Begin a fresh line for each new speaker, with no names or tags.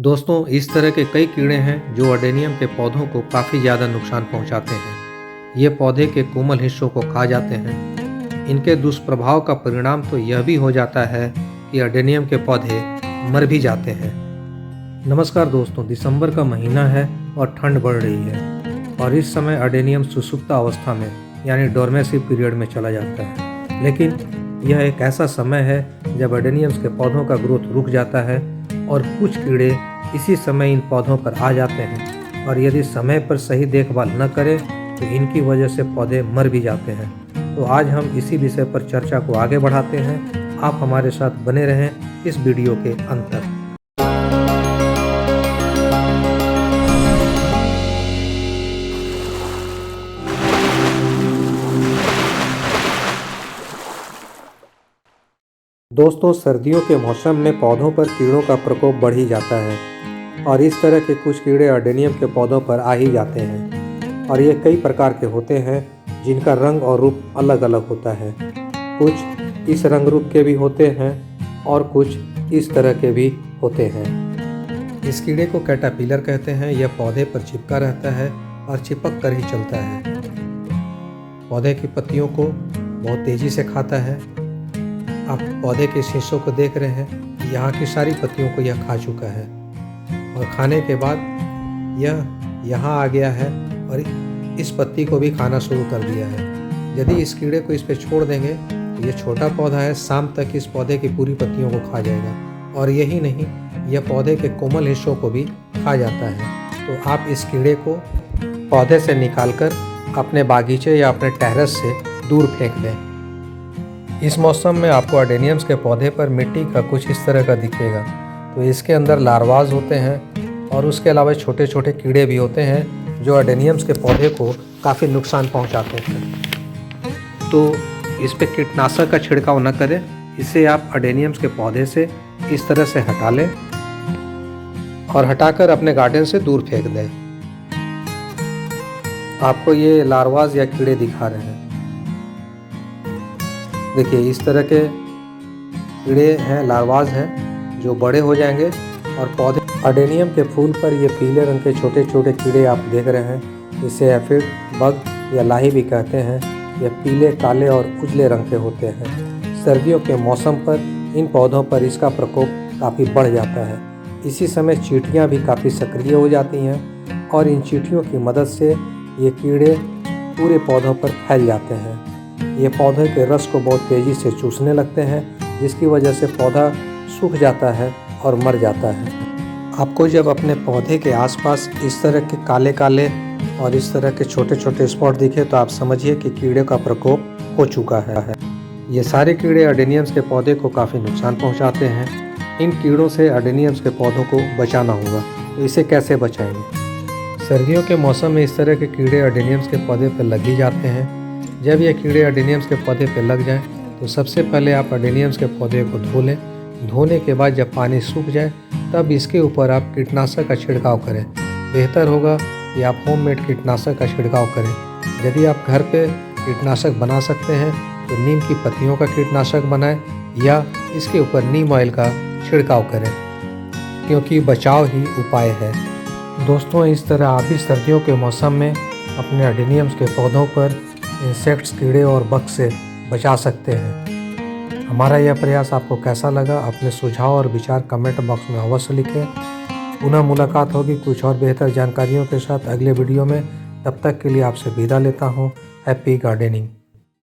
दोस्तों, इस तरह के कई कीड़े हैं जो अडेनियम के पौधों को काफ़ी ज़्यादा नुकसान पहुंचाते हैं। ये पौधे के कोमल हिस्सों को खा जाते हैं। इनके दुष्प्रभाव का परिणाम तो यह भी हो जाता है कि अडेनियम के पौधे मर भी जाते हैं। नमस्कार दोस्तों, दिसंबर का महीना है और ठंड बढ़ रही है और इस समय अडेनियम सुसुप्त अवस्था में यानी डोर्मेसी पीरियड में चला जाता है। लेकिन यह एक ऐसा समय है जब अडेनियम्स के पौधों का ग्रोथ रुक जाता है और कुछ कीड़े इसी समय इन पौधों पर आ जाते हैं और यदि समय पर सही देखभाल न करें तो इनकी वजह से पौधे मर भी जाते हैं। तो आज हम इसी विषय पर चर्चा को आगे बढ़ाते हैं। आप हमारे साथ बने रहें इस वीडियो के अंत तक। दोस्तों, सर्दियों के मौसम में पौधों पर कीड़ों का प्रकोप बढ़ ही जाता है और इस तरह के कुछ कीड़े अडेनियम के पौधों पर आ ही जाते हैं और ये कई प्रकार के होते हैं जिनका रंग और रूप अलग अलग होता है। कुछ इस रंग रूप के भी होते हैं और कुछ इस तरह के भी होते हैं। इस कीड़े को कैटरपिलर कहते हैं। यह पौधे पर चिपका रहता है और चिपक कर ही चलता है। पौधे की पत्तियों को बहुत तेज़ी से खाता है। आप पौधे के शीशों को देख रहे हैं, यहाँ की सारी पत्तियों को यह खा चुका है और खाने के बाद यह यहाँ आ गया है और इस पत्ती को भी खाना शुरू कर दिया है। यदि इस कीड़े को इस पे छोड़ देंगे तो ये छोटा पौधा है, शाम तक इस पौधे की पूरी पत्तियों को खा जाएगा और यही नहीं, यह पौधे के कोमल हिस्सों को भी खा जाता है। तो आप इस कीड़े को पौधे से निकालकर अपने बागीचे या अपने टेरेस से दूर फेंक दें। इस मौसम में आपको अडेनियम्स के पौधे पर मिट्टी का कुछ इस तरह का दिखेगा। तो इसके अंदर लार्वाज होते हैं और उसके अलावा छोटे छोटे कीड़े भी होते हैं जो अडेनियम्स के पौधे को काफ़ी नुकसान पहुंचाते हैं। तो इस पे कीटनाशक का छिड़काव न करें। इसे आप अडेनियम्स के पौधे से इस तरह से हटा लें और हटाकर अपने गार्डन से दूर फेंक दें। आपको ये लार्वाज या कीड़े दिखा रहे हैं, देखिए इस तरह के कीड़े हैं, लार्वाज हैं जो बड़े हो जाएंगे और पौधे अडेनियम के फूल पर ये पीले रंग के छोटे छोटे कीड़े आप देख रहे हैं। इसे एफिड बग या लाही भी कहते हैं। ये पीले, काले और उजले रंग के होते हैं। सर्दियों के मौसम पर इन पौधों पर इसका प्रकोप काफ़ी बढ़ जाता है। इसी समय चींटियाँ भी काफ़ी सक्रिय हो जाती हैं और इन चींटियों की मदद से ये कीड़े पूरे पौधों पर फैल जाते हैं। ये पौधे के रस को बहुत तेज़ी से चूसने लगते हैं जिसकी वजह से पौधा सूख जाता है और मर जाता है। आपको जब अपने पौधे के आसपास इस तरह के काले काले और इस तरह के छोटे छोटे स्पॉट दिखे तो आप समझिए कि कीड़े का प्रकोप हो चुका है। ये सारे कीड़े अडेनियम्स के पौधे को काफ़ी नुकसान पहुंचाते हैं। इन कीड़ों से अडेनियम्स के पौधों को बचाना होगा। तो इसे कैसे बचाएंगे? सर्दियों के मौसम में इस तरह के कीड़े अडेनियम्स के पौधे पर लग ही जाते हैं। जब ये कीड़े अडेनियम्स के पौधे पर लग जाएं तो सबसे पहले आप अडेनियम्स के पौधे को धो लें। धोने के बाद जब पानी सूख जाए तब इसके ऊपर आप कीटनाशक का छिड़काव करें। बेहतर होगा कि आप होममेड कीटनाशक का छिड़काव करें। यदि आप घर पे कीटनाशक बना सकते हैं तो नीम की पत्तियों का कीटनाशक बनाएं या इसके ऊपर नीम ऑयल का छिड़काव करें, क्योंकि बचाव ही उपाय है। दोस्तों, इस तरह आप भी सर्दियों के मौसम में अपने अडेनियम्स के पौधों पर इंसेक्ट्स, कीड़े और बग से बचा सकते हैं। हमारा यह प्रयास आपको कैसा लगा? अपने सुझाव और विचार कमेंट बॉक्स में अवश्य लिखें। पुनः मुलाकात होगी कुछ और बेहतर जानकारियों के साथ अगले वीडियो में। तब तक के लिए आपसे विदा लेता हूँ। Happy gardening.